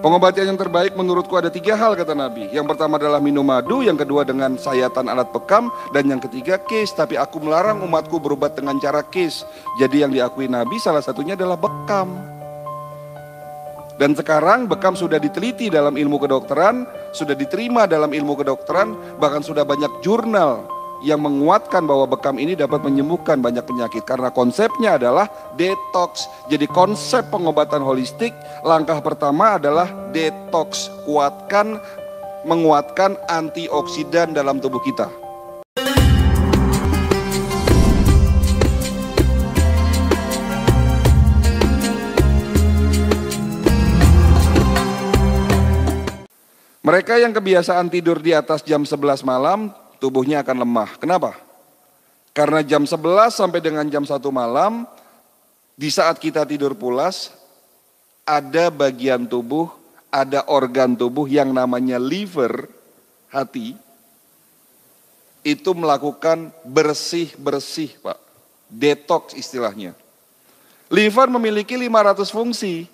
Pengobatan yang terbaik menurutku ada 3 hal kata Nabi. Yang pertama adalah minum madu, yang kedua dengan sayatan alat bekam, dan yang ketiga kis. Tapi aku melarang umatku berobat dengan cara kis. Jadi yang diakui Nabi salah satunya adalah bekam. Dan sekarang bekam sudah diteliti dalam ilmu kedokteran, sudah diterima dalam ilmu kedokteran, bahkan sudah banyak jurnal yang menguatkan bahwa bekam ini dapat menyembuhkan banyak penyakit. Karena konsepnya adalah detox. Jadi konsep pengobatan holistik, langkah pertama adalah detox. Menguatkan antioksidan dalam tubuh kita. Mereka yang kebiasaan tidur di atas jam 11 malam, tubuhnya akan lemah. Kenapa? Karena jam 11 sampai dengan jam 1 malam, di saat kita tidur pulas, ada bagian tubuh, ada organ tubuh yang namanya liver, hati, itu melakukan bersih-bersih, Pak. Detox istilahnya. Liver memiliki 500 fungsi,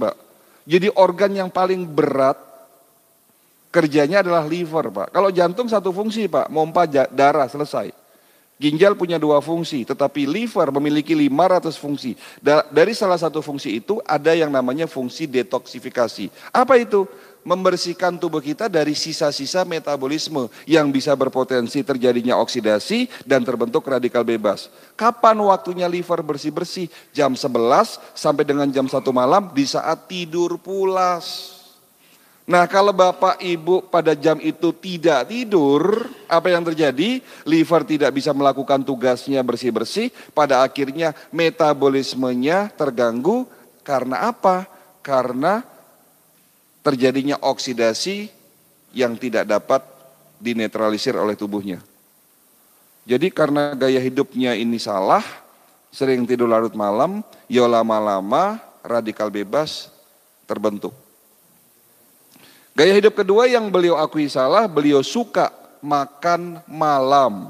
Pak. Jadi organ yang paling berat, kerjanya adalah liver, Pak. Kalau jantung 1 fungsi, Pak, mompa darah, selesai. Ginjal punya 2 fungsi, tetapi liver memiliki 500 fungsi. Dari salah satu fungsi itu ada yang namanya fungsi detoksifikasi. Apa itu? Membersihkan tubuh kita dari sisa-sisa metabolisme yang bisa berpotensi terjadinya oksidasi dan terbentuk radikal bebas. Kapan waktunya liver bersih-bersih? Jam 11 sampai dengan jam 1 malam di saat tidur pulas. Nah, kalau Bapak Ibu pada jam itu tidak tidur, apa yang terjadi? Liver tidak bisa melakukan tugasnya bersih-bersih, pada akhirnya metabolismenya terganggu. Karena apa? Karena terjadinya oksidasi yang tidak dapat dinetralisir oleh tubuhnya. Jadi karena gaya hidupnya ini salah, sering tidur larut malam, ya lama-lama radikal bebas terbentuk. Gaya hidup kedua yang beliau akui salah, beliau suka makan malam.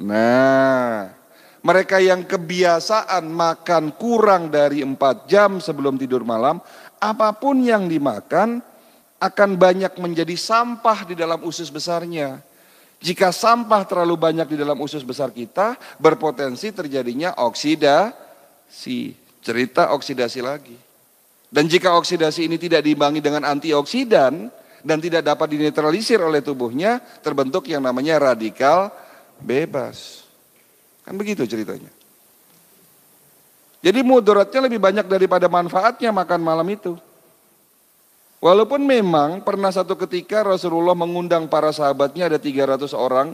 Nah, mereka yang kebiasaan makan kurang dari 4 jam sebelum tidur malam, apapun yang dimakan akan banyak menjadi sampah di dalam usus besarnya. Jika sampah terlalu banyak di dalam usus besar kita, berpotensi terjadinya oksidasi. Cerita oksidasi lagi. Dan jika oksidasi ini tidak diimbangi dengan antioksidan dan tidak dapat dinetralisir oleh tubuhnya, terbentuk yang namanya radikal bebas. Kan begitu ceritanya. Jadi mudaratnya lebih banyak daripada manfaatnya makan malam itu. Walaupun memang pernah satu ketika Rasulullah mengundang para sahabatnya, ada 300 orang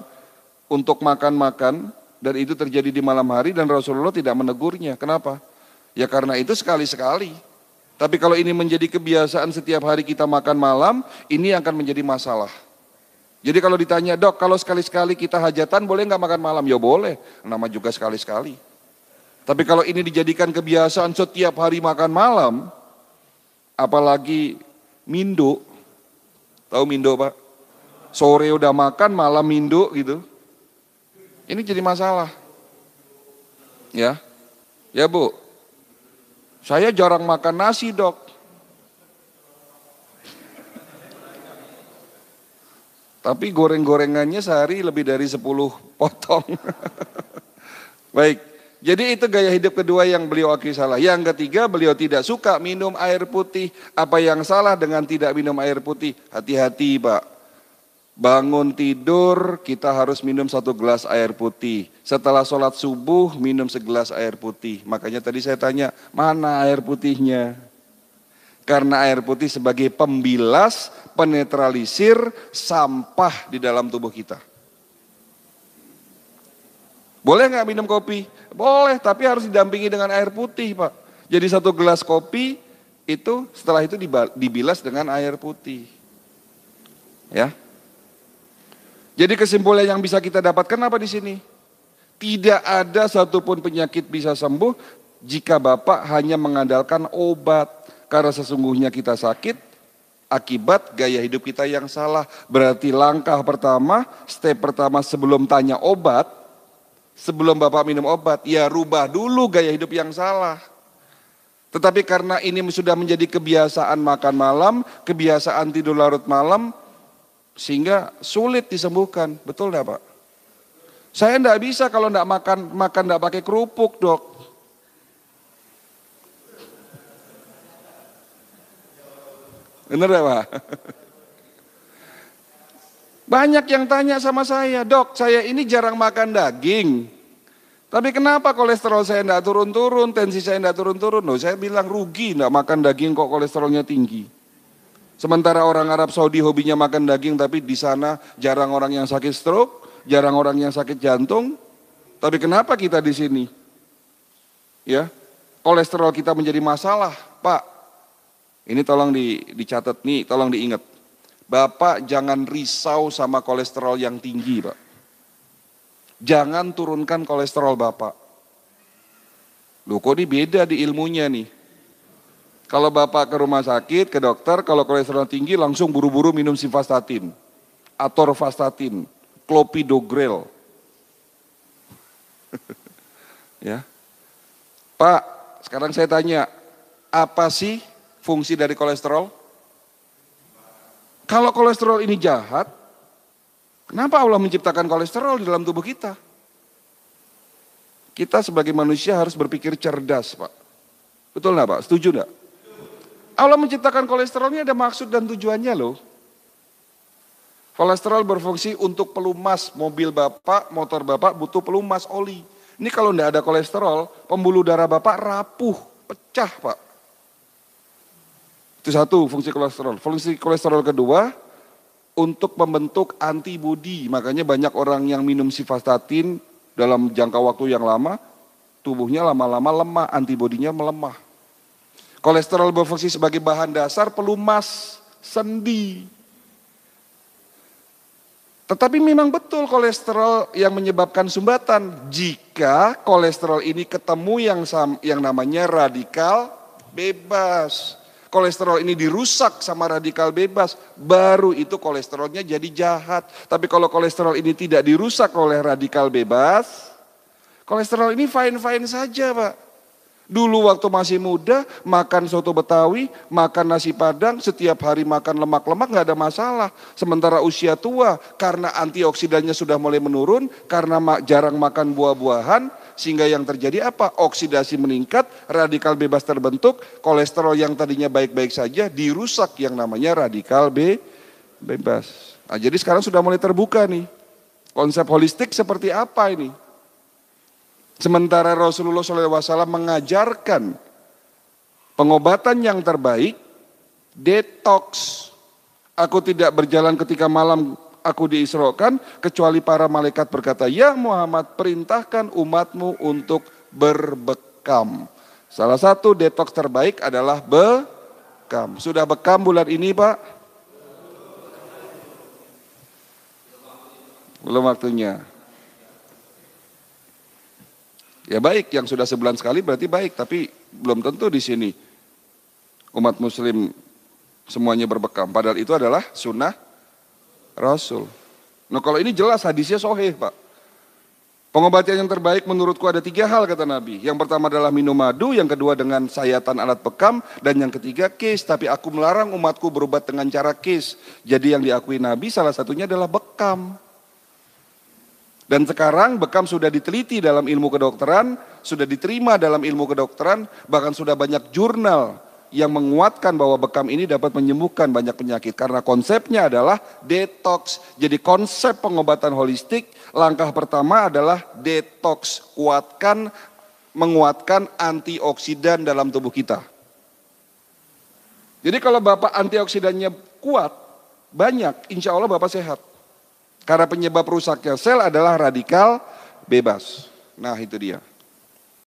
untuk makan-makan, dan itu terjadi di malam hari dan Rasulullah tidak menegurnya. Kenapa? Ya karena itu sekali-sekali. Tapi kalau ini menjadi kebiasaan setiap hari kita makan malam, ini akan menjadi masalah. Jadi kalau ditanya, dok kalau sekali-sekali kita hajatan boleh nggak makan malam? Ya boleh, nama juga sekali-sekali. Tapi kalau ini dijadikan kebiasaan setiap hari makan malam, apalagi mindo, tahu mindo Pak? Sore udah makan, malam mindo gitu. Ini jadi masalah. Ya Bu. Saya jarang makan nasi dok. Tapi goreng-gorengannya sehari lebih dari 10 potong. Baik, jadi itu gaya hidup kedua yang beliau akui salah. Yang ketiga, beliau tidak suka minum air putih. Apa yang salah dengan tidak minum air putih? Hati-hati Pak. Bangun tidur kita harus minum 1 gelas air putih. Setelah sholat subuh minum 1 gelas air putih. Makanya tadi saya tanya, mana air putihnya? Karena air putih sebagai pembilas, penetralisir sampah di dalam tubuh kita. Boleh nggak minum kopi? Boleh, tapi harus didampingi dengan air putih Pak. Jadi 1 gelas kopi itu setelah itu dibilas dengan air putih. Ya. Jadi kesimpulan yang bisa kita dapatkan apa di sini? Tidak ada satupun penyakit bisa sembuh jika Bapak hanya mengandalkan obat. Karena sesungguhnya kita sakit akibat gaya hidup kita yang salah. Berarti langkah pertama, step pertama sebelum tanya obat, sebelum Bapak minum obat, ya rubah dulu gaya hidup yang salah. Tetapi karena ini sudah menjadi kebiasaan makan malam, kebiasaan tidur larut malam, sehingga sulit disembuhkan. Betul enggak Pak? Saya enggak bisa kalau enggak makan enggak pakai kerupuk, Dok. Benar enggak Pak? Banyak yang tanya sama saya, Dok, saya ini jarang makan daging. Tapi kenapa kolesterol saya enggak turun-turun, tensi saya enggak turun-turun? Loh, saya bilang rugi enggak makan daging kok kolesterolnya tinggi. Sementara orang Arab Saudi hobinya makan daging, tapi di sana jarang orang yang sakit stroke, jarang orang yang sakit jantung. Tapi kenapa kita di sini? Ya, kolesterol kita menjadi masalah, Pak. Ini tolong dicatat nih, tolong diingat. Bapak jangan risau sama kolesterol yang tinggi, Pak. Jangan turunkan kolesterol Bapak. Loh kok ini beda di ilmunya nih. Kalau Bapak ke rumah sakit, ke dokter, kalau kolesterol tinggi langsung buru-buru minum simvastatin, atorvastatin, clopidogrel. Ya. Pak, sekarang saya tanya, apa sih fungsi dari kolesterol? Kalau kolesterol ini jahat, kenapa Allah menciptakan kolesterol di dalam tubuh kita? Kita sebagai manusia harus berpikir cerdas, Pak. Betul nggak Pak? Setuju nggak? Allah menciptakan kolesterol ini ada maksud dan tujuannya loh. Kolesterol berfungsi untuk pelumas mobil Bapak, motor Bapak butuh pelumas oli. Ini kalau nggak ada kolesterol, pembuluh darah Bapak rapuh, pecah Pak. Itu satu fungsi kolesterol. Fungsi kolesterol kedua, untuk membentuk antibodi. Makanya banyak orang yang minum simvastatin dalam jangka waktu yang lama, tubuhnya lama-lama lemah, antibodinya melemah. Kolesterol berfungsi sebagai bahan dasar pelumas sendi. Tetapi memang betul kolesterol yang menyebabkan sumbatan. Jika kolesterol ini ketemu yang namanya radikal bebas. Kolesterol ini dirusak sama radikal bebas, baru itu kolesterolnya jadi jahat. Tapi kalau kolesterol ini tidak dirusak oleh radikal bebas, kolesterol ini fine-fine saja Pak. Dulu waktu masih muda, makan soto Betawi, makan nasi Padang, setiap hari makan lemak-lemak nggak ada masalah. Sementara usia tua, karena antioksidannya sudah mulai menurun, karena jarang makan buah-buahan, sehingga yang terjadi apa? Oksidasi meningkat, radikal bebas terbentuk, kolesterol yang tadinya baik-baik saja dirusak yang namanya radikal bebas. Nah, jadi sekarang sudah mulai terbuka nih, konsep holistik seperti apa ini? Sementara Rasulullah SAW mengajarkan pengobatan yang terbaik, detox. Aku tidak berjalan ketika malam aku diisrokan, kecuali para malaikat berkata, ya Muhammad perintahkan umatmu untuk berbekam. Salah satu detox terbaik adalah bekam. Sudah bekam bulan ini Pak? Belum waktunya. Ya baik, yang sudah sebulan sekali berarti baik, tapi belum tentu di sini umat muslim semuanya berbekam. Padahal itu adalah sunnah Rasul. Nah kalau ini jelas hadisnya sahih Pak. Pengobatan yang terbaik menurutku ada 3 hal kata Nabi. Yang pertama adalah minum madu, yang kedua dengan sayatan alat bekam, dan yang ketiga kis. Tapi aku melarang umatku berobat dengan cara kis. Jadi yang diakui Nabi salah satunya adalah bekam. Dan sekarang bekam sudah diteliti dalam ilmu kedokteran, sudah diterima dalam ilmu kedokteran, bahkan sudah banyak jurnal yang menguatkan bahwa bekam ini dapat menyembuhkan banyak penyakit. Karena konsepnya adalah detox. Jadi konsep pengobatan holistik, langkah pertama adalah detox, menguatkan antioksidan dalam tubuh kita. Jadi kalau Bapak antioksidannya kuat, banyak, insya Allah Bapak sehat. Karena penyebab rusaknya sel adalah radikal bebas. Nah itu dia.